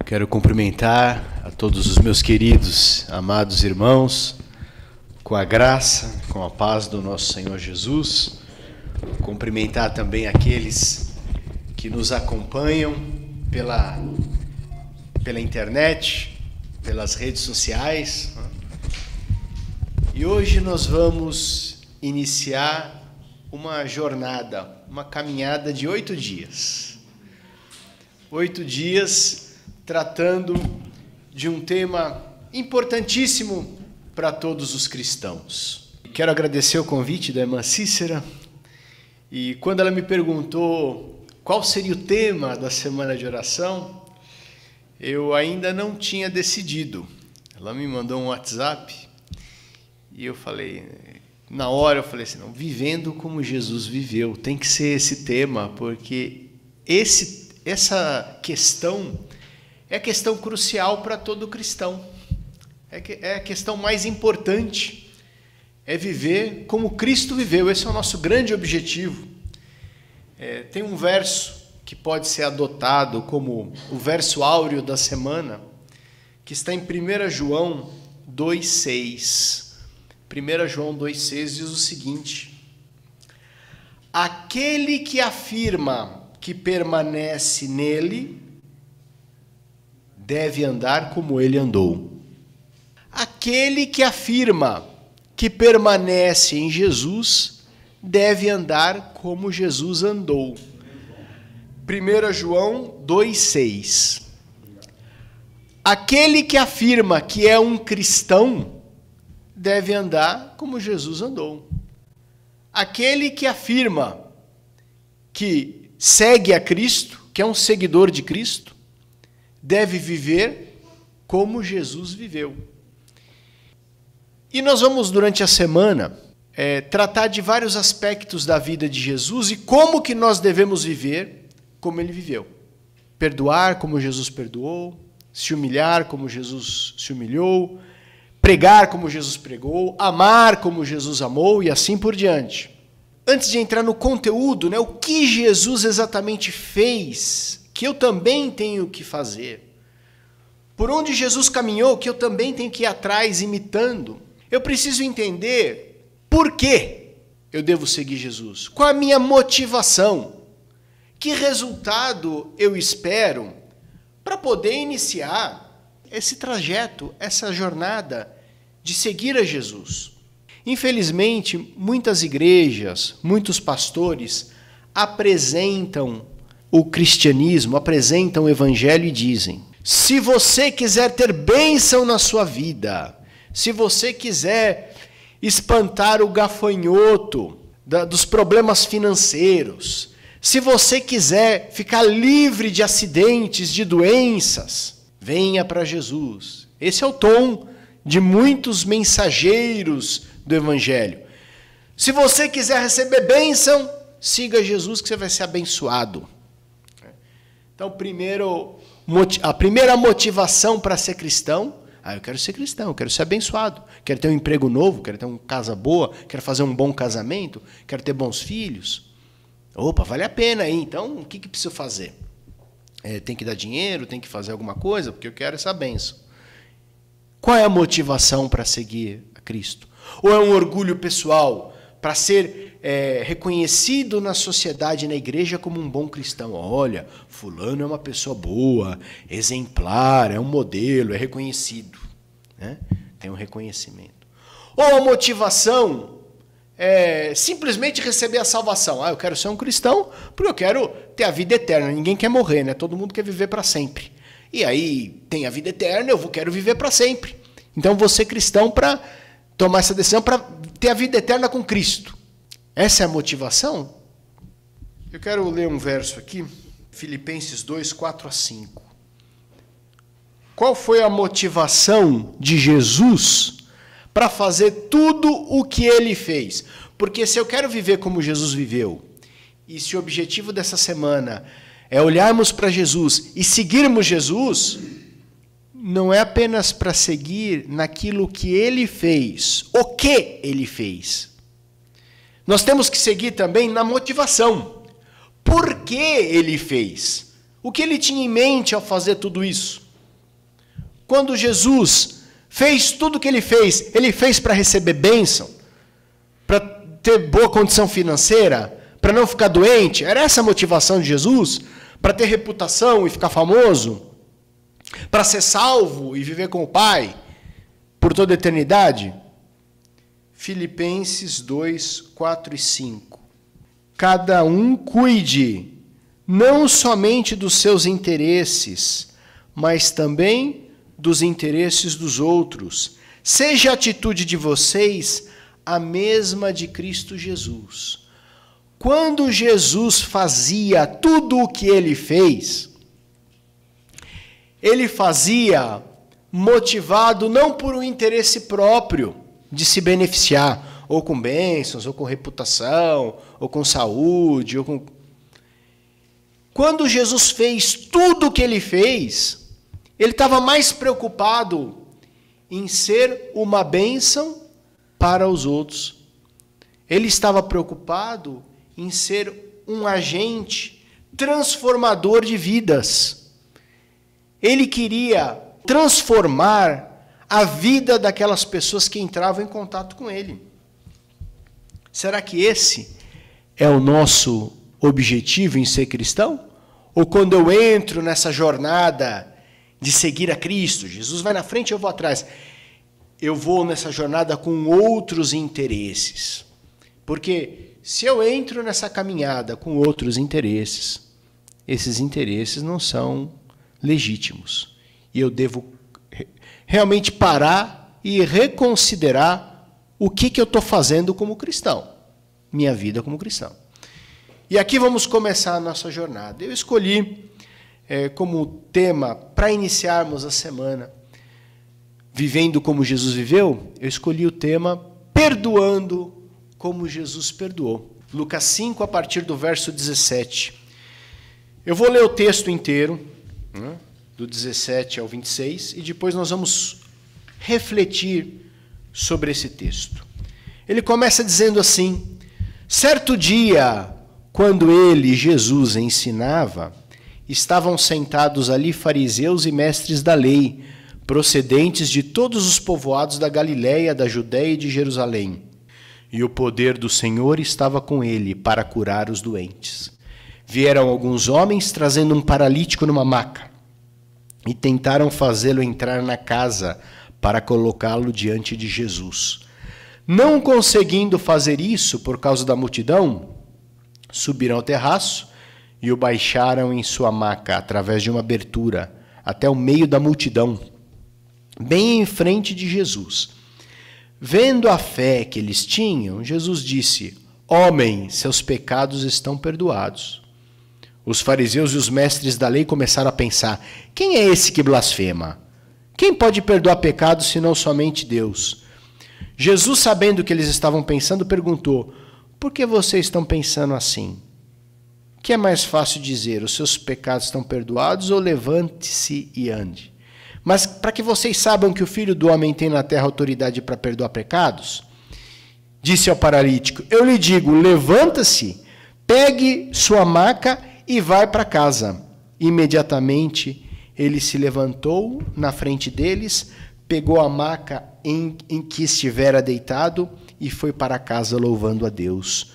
Quero cumprimentar a todos os meus queridos, amados irmãos, com a graça, com a paz do nosso Senhor Jesus. Cumprimentar também aqueles que nos acompanham pela internet, pelas redes sociais. E hoje nós vamos iniciar uma jornada, uma caminhada de 8 dias. 8 dias tratando de um tema importantíssimo para todos os cristãos. Quero agradecer o convite da irmã Cícera, e quando ela me perguntou qual seria o tema da semana de oração, eu ainda não tinha decidido. Ela me mandou um WhatsApp e eu falei, na hora eu falei assim, não, vivendo como Jesus viveu, tem que ser esse tema, porque essa questão é a questão crucial para todo cristão. É a questão mais importante. É viver como Cristo viveu. Esse é o nosso grande objetivo. Tem um verso que pode ser adotado como o verso áureo da semana, que está em 1 João 2,6. 1 João 2,6 diz o seguinte: aquele que afirma que permanece nele deve andar como ele andou. Aquele que afirma que permanece em Jesus deve andar como Jesus andou. 1 João 2,6. Aquele que afirma que é um cristão deve andar como Jesus andou. Aquele que afirma que segue a Cristo, que é um seguidor de Cristo, deve viver como Jesus viveu. E nós vamos, durante a semana, tratar de vários aspectos da vida de Jesus e como que nós devemos viver como ele viveu. Perdoar como Jesus perdoou, se humilhar como Jesus se humilhou, pregar como Jesus pregou, amar como Jesus amou e assim por diante. Antes de entrar no conteúdo, o que Jesus exatamente fez, que eu também tenho que fazer. Por onde Jesus caminhou, que eu também tenho que ir atrás, imitando. Eu preciso entender por que eu devo seguir Jesus. Qual a minha motivação? Que resultado eu espero para poder iniciar esse trajeto, essa jornada de seguir a Jesus. Infelizmente, muitas igrejas, muitos pastores apresentam o cristianismo, apresentam o evangelho e dizem: se você quiser ter bênção na sua vida, se você quiser espantar o gafanhoto dos problemas financeiros, se você quiser ficar livre de acidentes, de doenças, venha para Jesus. Esse é o tom de muitos mensageiros do evangelho. Se você quiser receber bênção, siga Jesus que você vai ser abençoado. Então, a primeira motivação para ser cristão, eu quero ser cristão, eu quero ser abençoado, quero ter um emprego novo, quero ter uma casa boa, quero fazer um bom casamento, quero ter bons filhos. Opa, vale a pena aí. Então, o que preciso fazer? Tem que dar dinheiro, tem que fazer alguma coisa, porque eu quero essa bênção. Qual é a motivação para seguir a Cristo? Ou é um orgulho pessoal para ser reconhecido na sociedade, na igreja, como um bom cristão? Olha, fulano é uma pessoa boa, exemplar, é um modelo, é reconhecido. Tem um reconhecimento. Ou a motivação é simplesmente receber a salvação. Eu quero ser um cristão porque eu quero ter a vida eterna. Ninguém quer morrer, todo mundo quer viver para sempre. E aí tem a vida eterna, eu quero viver para sempre. Então vou ser cristão para tomar essa decisão, para ter a vida eterna com Cristo. Essa é a motivação? Eu quero ler um verso aqui, Filipenses 2, 4 a 5. Qual foi a motivação de Jesus para fazer tudo o que ele fez? Porque se eu quero viver como Jesus viveu, e se o objetivo dessa semana é olharmos para Jesus e seguirmos Jesus, não é apenas para seguir naquilo que ele fez, o que ele fez. Nós temos que seguir também na motivação. Por que ele fez? O que ele tinha em mente ao fazer tudo isso? Quando Jesus fez tudo o que ele fez para receber bênção, para ter boa condição financeira, para não ficar doente? Era essa a motivação de Jesus? Para ter reputação e ficar famoso? Para ser salvo e viver com o Pai por toda a eternidade? Filipenses 2, 4 e 5. Cada um cuide não somente dos seus interesses, mas também dos interesses dos outros. Seja a atitude de vocês a mesma de Cristo Jesus. Quando Jesus fazia tudo o que ele fez, ele fazia motivado não por um interesse próprio de se beneficiar, ou com bênçãos, ou com reputação, ou com saúde, ou com... Quando Jesus fez tudo o que ele fez, ele estava mais preocupado em ser uma bênção para os outros. Ele estava preocupado em ser um agente transformador de vidas. Ele queria transformar a vida daquelas pessoas que entravam em contato com ele. Será que esse é o nosso objetivo em ser cristão? Ou quando eu entro nessa jornada de seguir a Cristo, Jesus vai na frente, eu vou atrás, eu vou nessa jornada com outros interesses? Porque se eu entro nessa caminhada com outros interesses, esses interesses não são legítimos. E eu devo realmente parar e reconsiderar o que eu estou fazendo como cristão, minha vida como cristão. E aqui vamos começar a nossa jornada. Eu escolhi como tema, para iniciarmos a semana, vivendo como Jesus viveu, eu escolhi o tema perdoando como Jesus perdoou. Lucas 5, a partir do verso 17. Eu vou ler o texto inteiro, do 17 ao 26, e depois nós vamos refletir sobre esse texto. Ele começa dizendo assim: certo dia, quando ele, Jesus, ensinava, estavam sentados ali fariseus e mestres da lei, procedentes de todos os povoados da Galiléia, da Judéia e de Jerusalém. E o poder do Senhor estava com ele para curar os doentes. Vieram alguns homens trazendo um paralítico numa maca e tentaram fazê-lo entrar na casa para colocá-lo diante de Jesus. Não conseguindo fazer isso por causa da multidão, subiram ao terraço e o baixaram em sua maca através de uma abertura até o meio da multidão, bem em frente de Jesus. Vendo a fé que eles tinham, Jesus disse: homem, seus pecados estão perdoados. Os fariseus e os mestres da lei começaram a pensar: quem é esse que blasfema? Quem pode perdoar pecados senão somente Deus? Jesus, sabendo o que eles estavam pensando, perguntou: por que vocês estão pensando assim? O que é mais fácil dizer: os seus pecados estão perdoados, ou levante-se e ande? Mas para que vocês saibam que o Filho do Homem tem na terra autoridade para perdoar pecados, disse ao paralítico: eu lhe digo, levanta-se, pegue sua maca e vai para casa. Imediatamente ele se levantou na frente deles, pegou a maca em que estivera deitado e foi para casa louvando a Deus.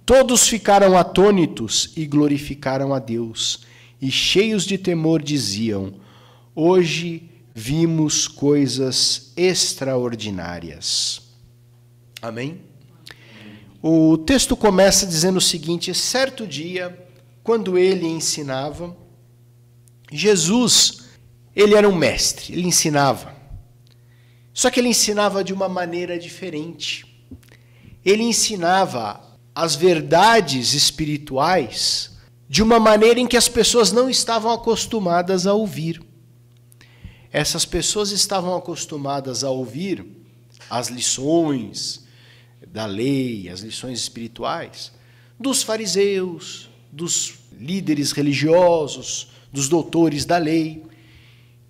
Todos ficaram atônitos e glorificaram a Deus, e cheios de temor diziam: hoje vimos coisas extraordinárias. Amém? O texto começa dizendo o seguinte: certo dia, quando ele ensinava, Jesus, ele era um mestre, ele ensinava. Só que ele ensinava de uma maneira diferente. Ele ensinava as verdades espirituais de uma maneira em que as pessoas não estavam acostumadas a ouvir. Essas pessoas estavam acostumadas a ouvir as lições da lei, as lições espirituais, dos fariseus, dos líderes religiosos, dos doutores da lei,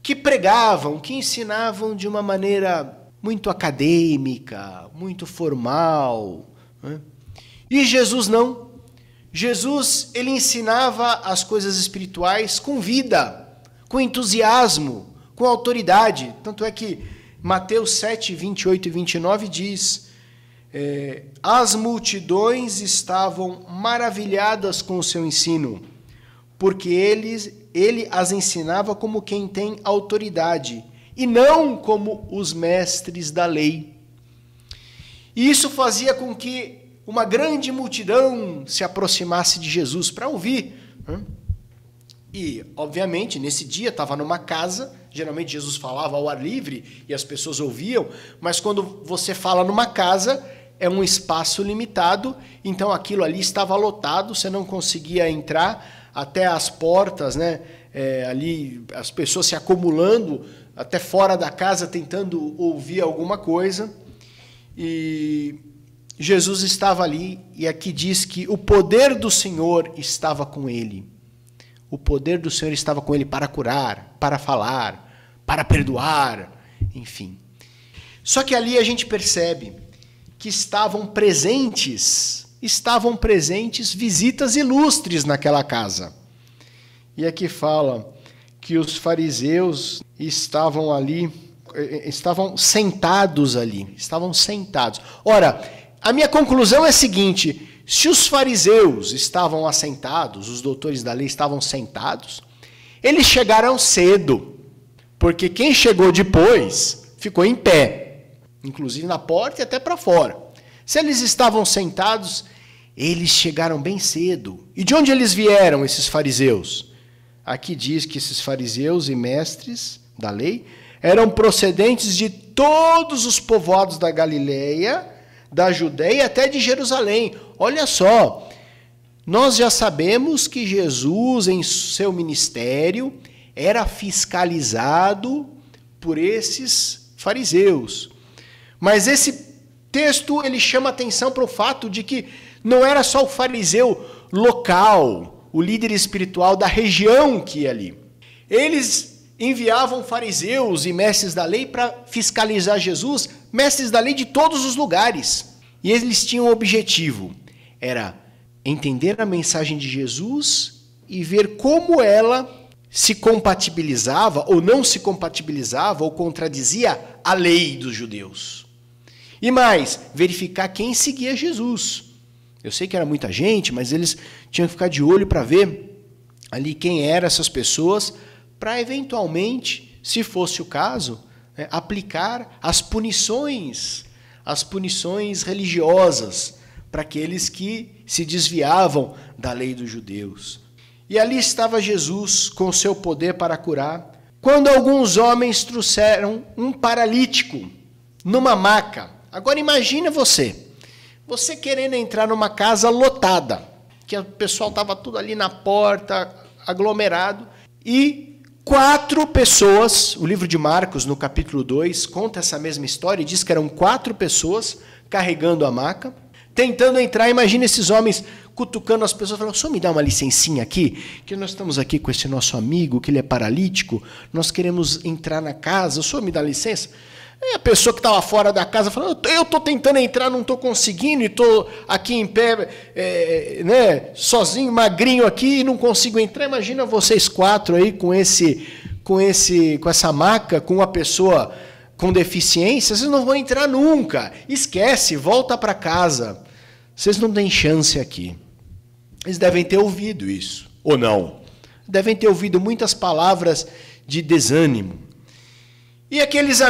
que pregavam, que ensinavam de uma maneira muito acadêmica, muito formal, né? E Jesus não. Jesus, ele ensinava as coisas espirituais com vida, com entusiasmo, com autoridade. Tanto é que Mateus 7, 28 e 29 diz: as multidões estavam maravilhadas com o seu ensino, porque ele as ensinava como quem tem autoridade, e não como os mestres da lei. E isso fazia com que uma grande multidão se aproximasse de Jesus para ouvir. E, obviamente, nesse dia estava numa casa, geralmente Jesus falava ao ar livre e as pessoas ouviam, mas quando você fala numa casa, é um espaço limitado, então aquilo ali estava lotado, você não conseguia entrar até as portas, né? Ali as pessoas se acumulando até fora da casa tentando ouvir alguma coisa. E Jesus estava ali, e aqui diz que o poder do Senhor estava com ele. O poder do Senhor estava com ele para curar, para falar, para perdoar, enfim. Só que ali a gente percebe que estavam presentes visitas ilustres naquela casa. E aqui fala que os fariseus estavam ali, estavam sentados ali. Ora, a minha conclusão é a seguinte: se os fariseus estavam assentados, os doutores da lei estavam sentados, eles chegaram cedo, porque quem chegou depois ficou em pé, inclusive na porta e até para fora. Se eles estavam sentados, eles chegaram bem cedo. E de onde eles vieram, esses fariseus? Aqui diz que esses fariseus e mestres da lei eram procedentes de todos os povoados da Galileia, da Judeia até de Jerusalém. Olha só, nós já sabemos que Jesus, em seu ministério, era fiscalizado por esses fariseus. Mas esse texto ele chama atenção para o fato de que não era só o fariseu local, o líder espiritual da região que ia ali. Eles enviavam fariseus e mestres da lei para fiscalizar Jesus, mestres da lei de todos os lugares. E eles tinham um objetivo, era entender a mensagem de Jesus e ver como ela se compatibilizava ou não se compatibilizava ou contradizia a lei dos judeus. E mais, verificar quem seguia Jesus. Eu sei que era muita gente, mas eles tinham que ficar de olho para ver ali quem eram essas pessoas, para eventualmente, se fosse o caso, aplicar as punições religiosas para aqueles que se desviavam da lei dos judeus. E ali estava Jesus com seu poder para curar, quando alguns homens trouxeram um paralítico numa maca. Agora imagina você querendo entrar numa casa lotada, que o pessoal estava tudo ali na porta, aglomerado, e 4 pessoas, o livro de Marcos, no capítulo 2, conta essa mesma história, e diz que eram 4 pessoas carregando a maca, tentando entrar. Imagina esses homens cutucando as pessoas, falando: só me dá uma licencinha aqui, que nós estamos aqui com esse nosso amigo, que ele é paralítico, nós queremos entrar na casa, o senhor me dá licença? E a pessoa que estava fora da casa falou: eu estou tentando entrar, não estou conseguindo, e estou aqui em pé, sozinho, magrinho aqui, e não consigo entrar. Imagina vocês 4 aí com essa maca, com uma pessoa com deficiência, vocês não vão entrar nunca. Esquece, volta para casa. Vocês não têm chance aqui. Eles devem ter ouvido isso, ou não? Devem ter ouvido muitas palavras de desânimo. E aqueles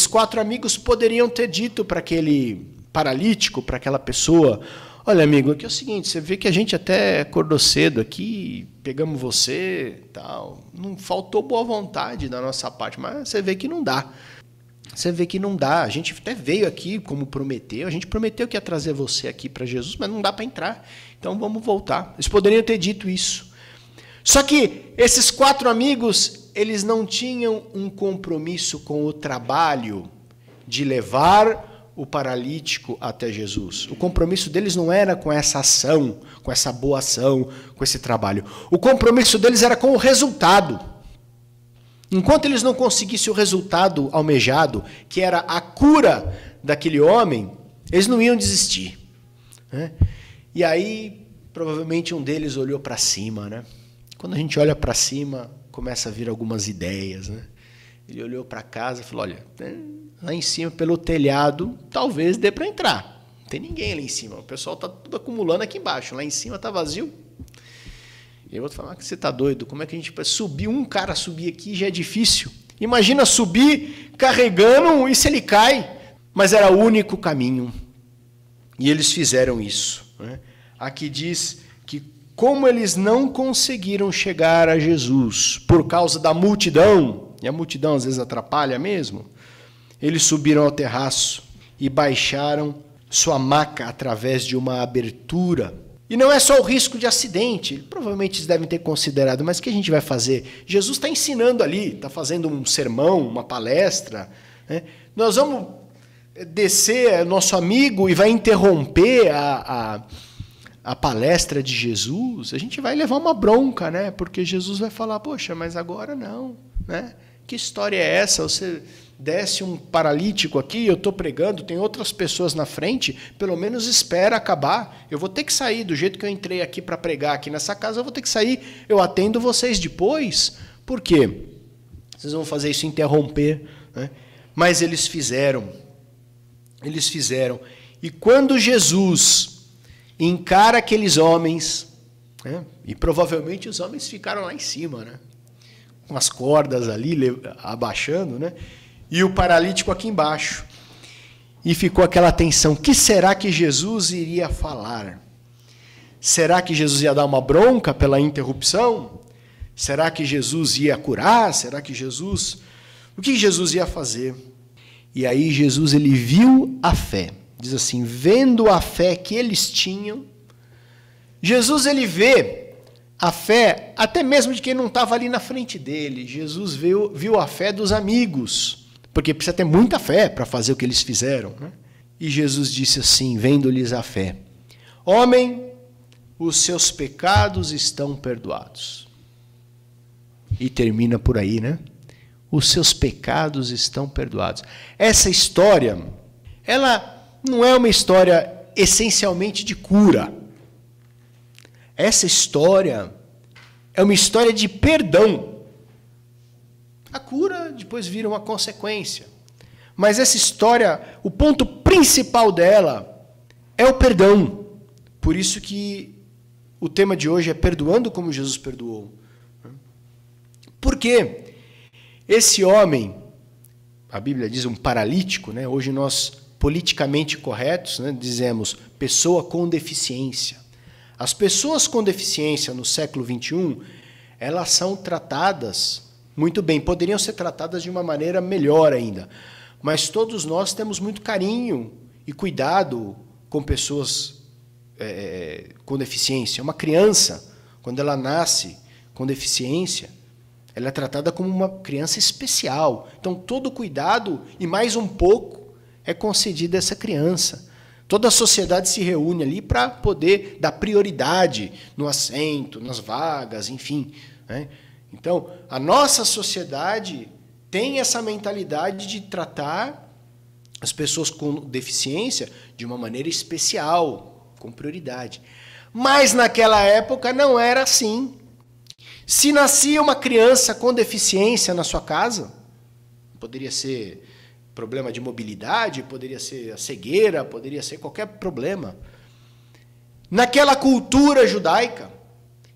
4 amigos, poderiam ter dito para aquele paralítico, para aquela pessoa: olha, amigo, aqui é o seguinte, você vê que a gente até acordou cedo aqui, pegamos você, tal, não faltou boa vontade da nossa parte, mas você vê que não dá. A gente até veio aqui como prometeu, a gente prometeu que ia trazer você aqui para Jesus, mas não dá para entrar, então vamos voltar. Eles poderiam ter dito isso. Só que esses 4 amigos, eles não tinham um compromisso com o trabalho de levar o paralítico até Jesus. O compromisso deles não era com essa ação, com essa boa ação, com esse trabalho. O compromisso deles era com o resultado. Enquanto eles não conseguissem o resultado almejado, que era a cura daquele homem, eles não iam desistir. E aí, provavelmente, um deles olhou para cima, né? Quando a gente olha para cima, começa a vir algumas ideias, né? Ele olhou para casa e falou, olha, lá em cima, pelo telhado, talvez dê para entrar. Não tem ninguém lá em cima. O pessoal está tudo acumulando aqui embaixo. Lá em cima está vazio. E eu vou falar que você está doido. Como é que a gente pode subir? Um cara subir aqui já é difícil. Imagina subir carregando e se ele cai. Mas era o único caminho. E eles fizeram isso. Né? Aqui diz que como eles não conseguiram chegar a Jesus por causa da multidão, e a multidão às vezes atrapalha mesmo, eles subiram ao terraço e baixaram sua maca através de uma abertura. E não é só o risco de acidente, provavelmente eles devem ter considerado, mas o que a gente vai fazer? Jesus está ensinando ali, está fazendo um sermão, uma palestra. Né? Nós vamos descer nosso amigo e vai interromper a palestra de Jesus, a gente vai levar uma bronca, né? Porque Jesus vai falar, poxa, mas agora não, né? Que história é essa? Você desce um paralítico aqui, eu estou pregando, tem outras pessoas na frente, pelo menos espera acabar. Eu vou ter que sair do jeito que eu entrei aqui para pregar aqui nessa casa, eu vou ter que sair, eu atendo vocês depois. Por quê? Vocês vão fazer isso interromper, né? Mas eles fizeram. Eles fizeram. E quando Jesus encara aqueles homens, né? E provavelmente os homens ficaram lá em cima, né? Com as cordas ali, abaixando, né? E o paralítico aqui embaixo. E ficou aquela tensão. O que será que Jesus iria falar? Será que Jesus ia dar uma bronca pela interrupção? Será que Jesus ia curar? Será que Jesus... O que Jesus ia fazer? E aí Jesus, ele viu a fé. Diz assim, vendo a fé que eles tinham, Jesus, ele vê a fé, até mesmo de quem não estava ali na frente dele. Jesus viu a fé dos amigos, porque precisa ter muita fé para fazer o que eles fizeram. Né? E Jesus disse assim, vendo-lhes a fé, homem, os seus pecados estão perdoados. E termina por aí, né? Os seus pecados estão perdoados. Essa história, ela não é uma história essencialmente de cura. Essa história é uma história de perdão. A cura depois vira uma consequência. Mas essa história, o ponto principal dela é o perdão. Por isso que o tema de hoje é perdoando como Jesus perdoou. Por quê? Esse homem, a Bíblia diz um paralítico, né? Hoje nós, politicamente corretos, né, dizemos pessoa com deficiência. As pessoas com deficiência no século XXI, elas são tratadas muito bem, poderiam ser tratadas de uma maneira melhor ainda, mas todos nós temos muito carinho e cuidado com pessoas com deficiência. Uma criança, quando ela nasce com deficiência, ela é tratada como uma criança especial. Então, todo cuidado e mais um pouco é concedido a essa criança. Toda a sociedade se reúne ali para poder dar prioridade no assento, nas vagas, enfim. Né? Então, a nossa sociedade tem essa mentalidade de tratar as pessoas com deficiência de uma maneira especial, com prioridade. Mas naquela época não era assim. Se nascia uma criança com deficiência na sua casa, poderia ser problema de mobilidade, poderia ser a cegueira, poderia ser qualquer problema. Naquela cultura judaica,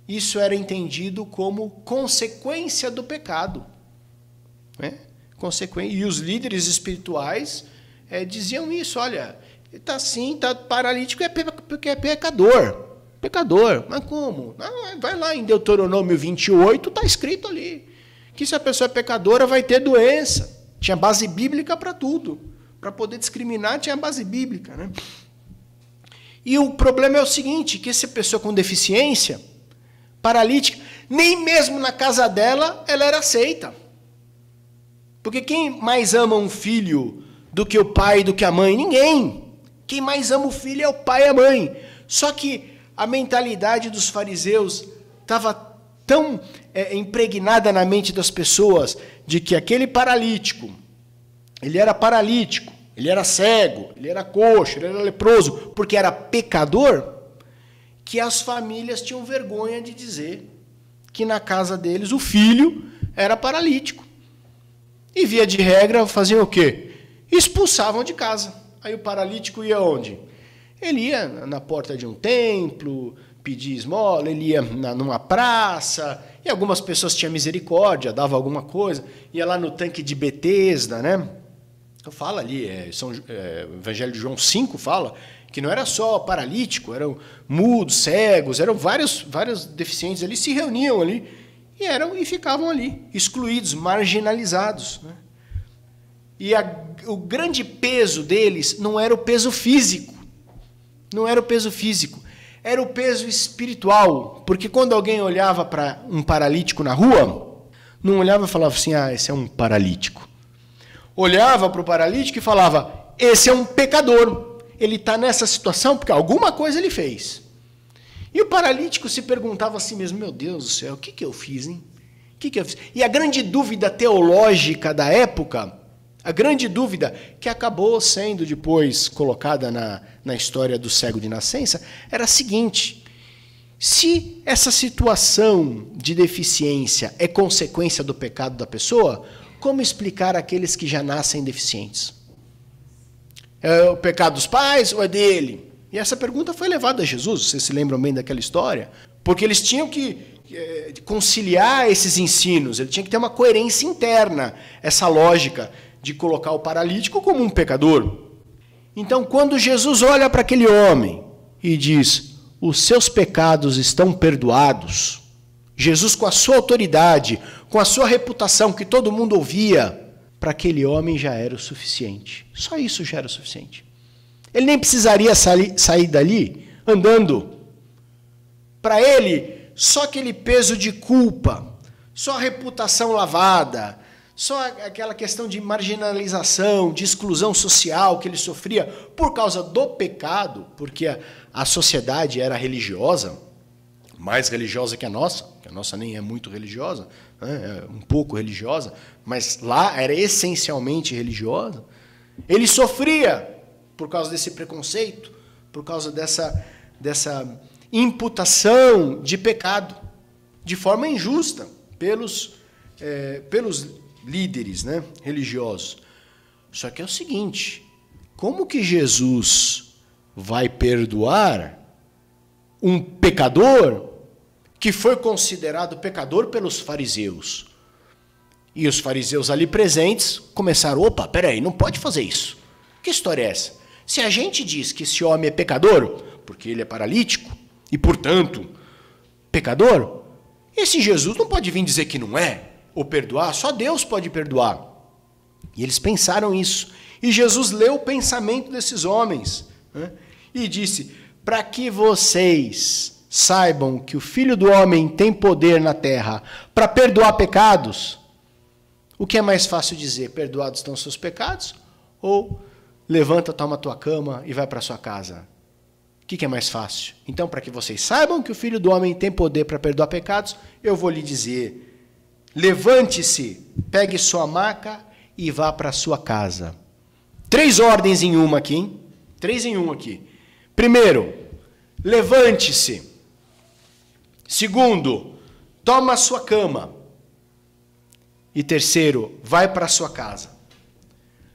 isso era entendido como consequência do pecado. Né? E os líderes espirituais diziam isso, olha, está assim, está paralítico porque é pecador. Pecador, mas como? Não, vai lá em Deuteronômio 28, está escrito ali, que se a pessoa é pecadora vai ter doença. Tinha base bíblica para tudo. Para poder discriminar, tinha base bíblica. Né? E o problema é o seguinte, que essa pessoa com deficiência, paralítica, nem mesmo na casa dela, ela era aceita. Porque quem mais ama um filho do que o pai, do que a mãe? Ninguém. Quem mais ama o filho é o pai e a mãe. Só que a mentalidade dos fariseus estava tão impregnada na mente das pessoas de que aquele paralítico, ele era paralítico, ele era cego, ele era coxo, ele era leproso, porque era pecador, que as famílias tinham vergonha de dizer que na casa deles o filho era paralítico. E via de regra faziam o quê? Expulsavam de casa. Aí o paralítico ia onde? Ele ia na porta de um templo, pedir esmola, ele ia numa praça, e algumas pessoas tinham misericórdia, dava alguma coisa, ia lá no tanque de Betesda, né? Fala ali, Evangelho de João 5 fala que não era só paralítico, eram mudos, cegos, eram vários deficientes ali, se reuniam ali e ficavam ali, excluídos, marginalizados, né? E o grande peso deles não era o peso físico, era o peso espiritual, porque quando alguém olhava para um paralítico na rua, não olhava e falava assim, esse é um paralítico. Olhava para o paralítico e falava, esse é um pecador, ele está nessa situação porque alguma coisa ele fez. E o paralítico se perguntava a si mesmo, meu Deus do céu, o que eu fiz, hein? O que eu fiz? E a grande dúvida teológica da época, a grande dúvida que acabou sendo depois colocada na história do cego de nascença, era a seguinte, se essa situação de deficiência é consequência do pecado da pessoa, como explicar aqueles que já nascem deficientes? É o pecado dos pais ou é dele? E essa pergunta foi levada a Jesus, vocês se lembram bem daquela história? Porque eles tinham que conciliar esses ensinos, ele tinha que ter uma coerência interna, essa lógica de colocar o paralítico como um pecador. Então, quando Jesus olha para aquele homem e diz, os seus pecados estão perdoados, Jesus, com a sua autoridade, com a sua reputação, que todo mundo ouvia, para aquele homem já era o suficiente. Só isso já era o suficiente. Ele nem precisaria sair dali andando. Para ele, só aquele peso de culpa, só a reputação lavada, só aquela questão de marginalização, de exclusão social que ele sofria por causa do pecado, porque a sociedade era religiosa, mais religiosa que a nossa nem é muito religiosa, né? É um pouco religiosa, mas lá era essencialmente religiosa. Ele sofria por causa desse preconceito, por causa dessa imputação de pecado, de forma injusta, pelos líderes, né, religiosos. Só que é o seguinte, como que Jesus vai perdoar um pecador que foi considerado pecador pelos fariseus? E os fariseus ali presentes começaram, opa, peraí, não pode fazer isso. Que história é essa? Se a gente diz que esse homem é pecador, porque ele é paralítico, e portanto, pecador, esse Jesus não pode vir dizer que não é, ou perdoar, só Deus pode perdoar. E eles pensaram isso. E Jesus leu o pensamento desses homens, né? E disse, para que vocês saibam que o Filho do Homem tem poder na terra para perdoar pecados, o que é mais fácil dizer? Perdoados estão os seus pecados? Ou levanta, toma a tua cama e vai para a sua casa? O que é mais fácil? Então, para que vocês saibam que o Filho do Homem tem poder para perdoar pecados, eu vou lhe dizer, levante-se, pegue sua maca e vá para a sua casa. 3 ordens em uma aqui, hein? 3 em 1 aqui. Primeiro, levante-se. Segundo, toma a sua cama. E terceiro, vai para a sua casa.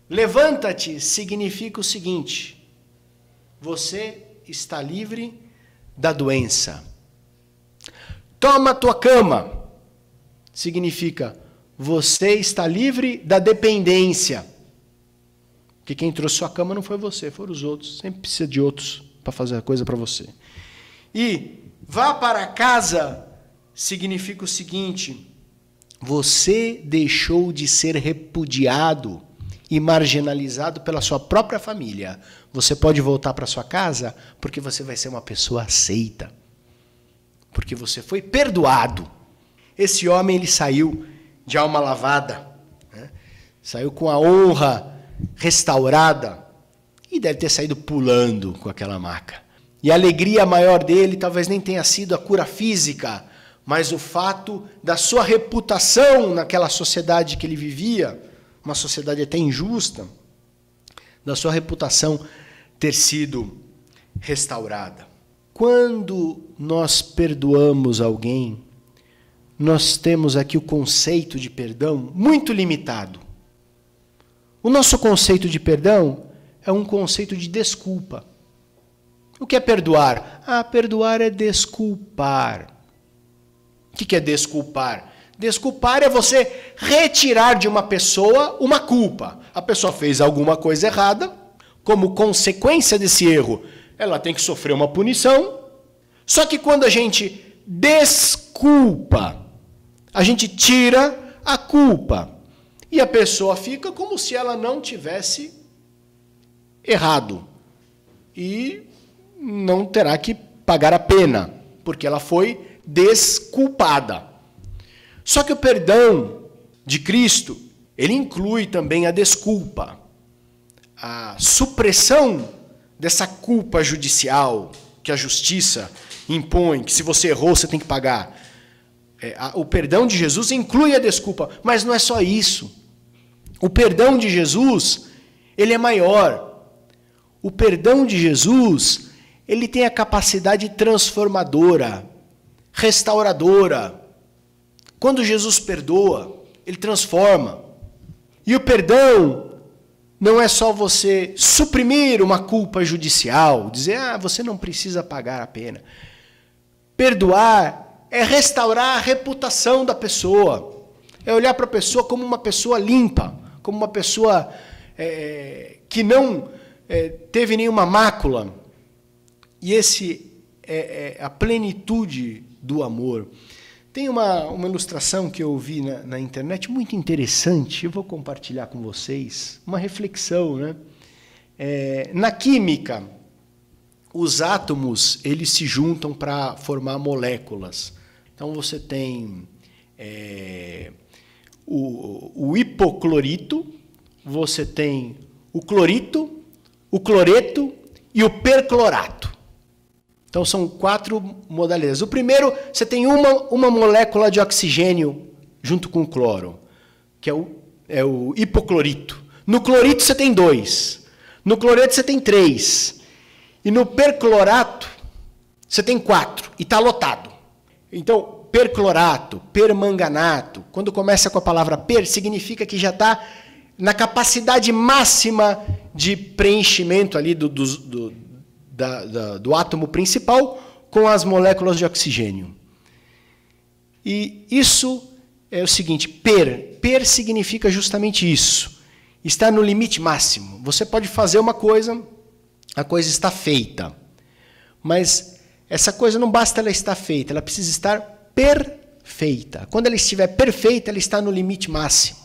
Levanta-te significa o seguinte, você está livre da doença. Toma a tua cama significa você está livre da dependência. Porque quem trouxe sua cama não foi você, foram os outros. Sempre precisa de outros para fazer a coisa para você. E vá para casa significa o seguinte, você deixou de ser repudiado e marginalizado pela sua própria família. Você pode voltar para sua casa porque você vai ser uma pessoa aceita. Porque você foi perdoado. Esse homem, ele saiu de alma lavada, né? Saiu com a honra restaurada e deve ter saído pulando com aquela maca. E a alegria maior dele talvez nem tenha sido a cura física, mas o fato da sua reputação naquela sociedade que ele vivia, uma sociedade até injusta, da sua reputação ter sido restaurada. Quando nós perdoamos alguém, nós temos aqui o conceito de perdão muito limitado. O nosso conceito de perdão é um conceito de desculpa. O que é perdoar? Perdoar é desculpar. O que é desculpar? Desculpar é você retirar de uma pessoa uma culpa. A pessoa fez alguma coisa errada, como consequência desse erro, ela tem que sofrer uma punição. Só que quando a gente desculpa, a gente tira a culpa. E a pessoa fica como se ela não tivesse errado. E não terá que pagar a pena, porque ela foi desculpada. Só que o perdão de Cristo, ele inclui também a desculpa, a supressão dessa culpa judicial que a justiça impõe, que se você errou, você tem que pagar. O perdão de Jesus inclui a desculpa, mas não é só isso. O perdão de Jesus, ele é maior. O perdão de Jesus, ele tem a capacidade transformadora, restauradora. Quando Jesus perdoa, ele transforma. E o perdão não é só você suprimir uma culpa judicial, dizer, você não precisa pagar a pena. Perdoar é restaurar a reputação da pessoa. É olhar para a pessoa como uma pessoa limpa, como uma pessoa que não teve nenhuma mácula. E esse é a plenitude do amor. Tem uma ilustração que eu vi na internet muito interessante, eu vou compartilhar com vocês, uma reflexão, né? Na química, os átomos eles se juntam para formar moléculas. Então você tem o hipoclorito, você tem o clorito, o cloreto e o perclorato. Então, são 4 modalidades. O primeiro, você tem uma molécula de oxigênio junto com o cloro, que é o hipoclorito. No clorito, você tem 2. No cloreto, você tem 3. E no perclorato, você tem 4. E está lotado. Então, perclorato, permanganato, quando começa com a palavra per, significa que já está na capacidade máxima de preenchimento ali do átomo principal com as moléculas de oxigênio. E isso é o seguinte, per significa justamente isso. Está no limite máximo. Você pode fazer uma coisa, a coisa está feita. Mas essa coisa não basta ela estar feita, ela precisa estar perfeita. Quando ela estiver perfeita, ela está no limite máximo.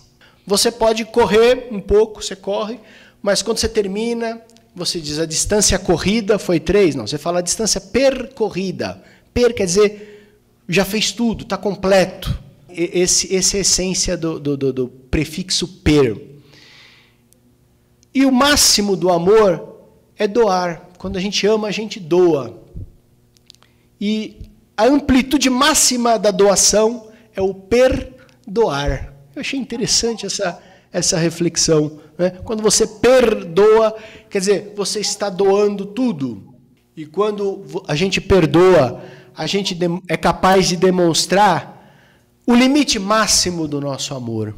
Você pode correr um pouco, você corre, mas quando você termina, você diz a distância corrida foi 3. Não, você fala a distância percorrida. Per quer dizer, já fez tudo, está completo. Essa é a essência do prefixo per. E o máximo do amor é doar. Quando a gente ama, a gente doa. E a amplitude máxima da doação é o perdoar. Eu achei interessante essa reflexão. Né? Quando você perdoa, quer dizer, você está doando tudo. E quando a gente perdoa, a gente é capaz de demonstrar o limite máximo do nosso amor.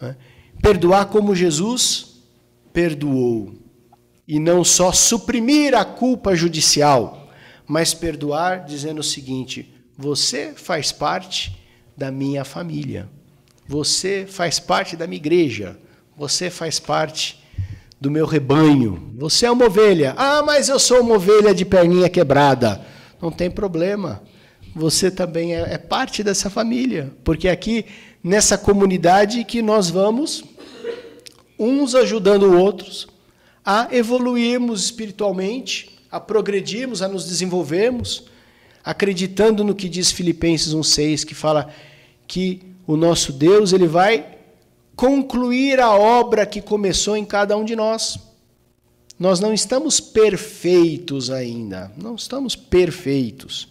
Né? Perdoar como Jesus perdoou. E não só suprimir a culpa judicial, mas perdoar dizendo o seguinte, você faz parte da minha família. Você faz parte da minha igreja. Você faz parte do meu rebanho. Você é uma ovelha. Mas eu sou uma ovelha de perninha quebrada. Não tem problema. Você também é parte dessa família. Porque aqui, nessa comunidade que nós vamos, uns ajudando os outros, a evoluirmos espiritualmente, a progredirmos, a nos desenvolvermos, acreditando no que diz Filipenses 1,6, que fala que o nosso Deus ele vai concluir a obra que começou em cada um de nós. Nós não estamos perfeitos ainda, não estamos perfeitos,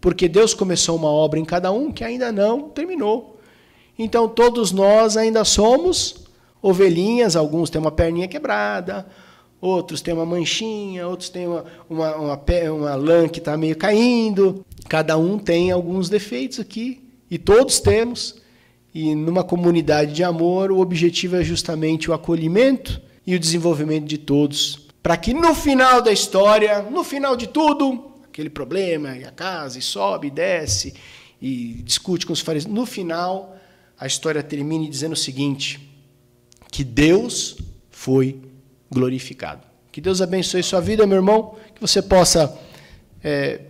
porque Deus começou uma obra em cada um que ainda não terminou. Então todos nós ainda somos ovelhinhas, alguns têm uma perninha quebrada, outros têm uma manchinha, outros têm uma lã que está meio caindo. Cada um tem alguns defeitos aqui, e todos temos. E numa comunidade de amor, o objetivo é justamente o acolhimento e o desenvolvimento de todos, para que no final da história, no final de tudo, aquele problema, e a casa, e sobe, e desce, e discute com os fariseus, no final a história termine dizendo o seguinte, que Deus foi glorificado. Que Deus abençoe sua vida, meu irmão, que você possa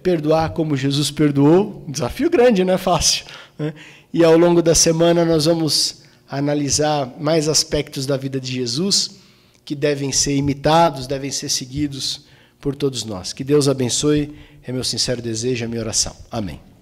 perdoar como Jesus perdoou, um desafio grande, não é fácil, né? E ao longo da semana nós vamos analisar mais aspectos da vida de Jesus que devem ser imitados, devem ser seguidos por todos nós. Que Deus abençoe, é meu sincero desejo, é a minha oração. Amém.